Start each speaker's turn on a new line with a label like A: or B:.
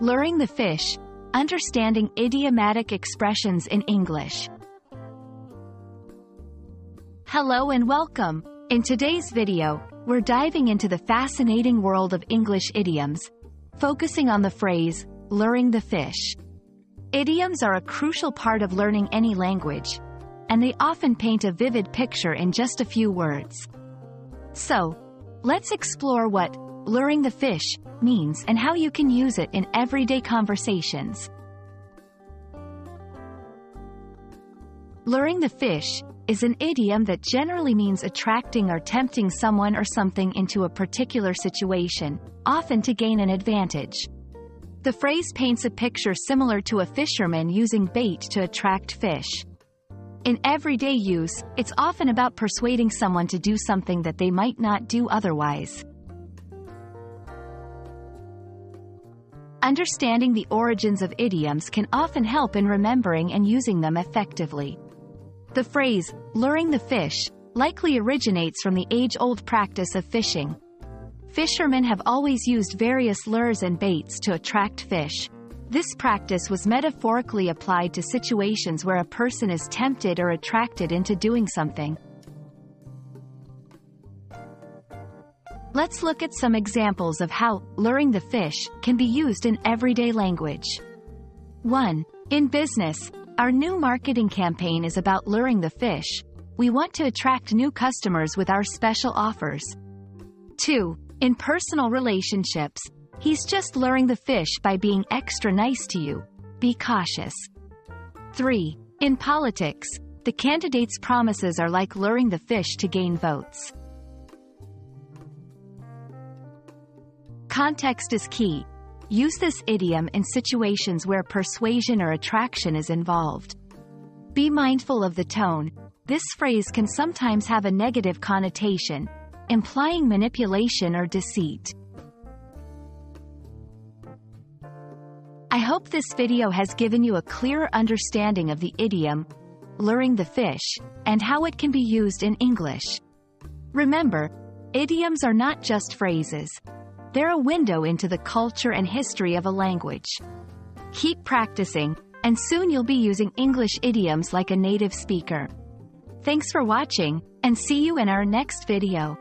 A: Luring the fish, understanding idiomatic expressions in English. Hello and welcome. In today's video, we're diving into the fascinating world of English idioms, focusing on the phrase, luring the fish. Idioms are a crucial part of learning any language, and they often paint a vivid picture in just a few words. So, let's explore what luring the fish means and how you can use it in everyday conversations. Luring the fish is an idiom that generally means attracting or tempting someone or something into a particular situation, often to gain an advantage. The phrase paints a picture similar to a fisherman using bait to attract fish. In everyday use, it's often about persuading someone to do something that they might not do otherwise. Understanding the origins of idioms can often help in remembering and using them effectively. The phrase, luring the fish, likely originates from the age-old practice of fishing. Fishermen have always used various lures and baits to attract fish. This practice was metaphorically applied to situations where a person is tempted or attracted into doing something. Let's look at some examples of how luring the fish can be used in everyday language. 1. In business, our new marketing campaign is about luring the fish. We want to attract new customers with our special offers. 2. In personal relationships, he's just luring the fish by being extra nice to you. Be cautious. 3. In politics, the candidate's promises are like luring the fish to gain votes. Context is key. Use this idiom in situations where persuasion or attraction is involved. Be mindful of the tone. This phrase can sometimes have a negative connotation, implying manipulation or deceit. I hope this video has given you a clearer understanding of the idiom, luring the fish, and how it can be used in English. Remember, idioms are not just phrases. They're a window into the culture and history of a language. Keep practicing, and soon you'll be using English idioms like a native speaker. Thanks for watching, and see you in our next video.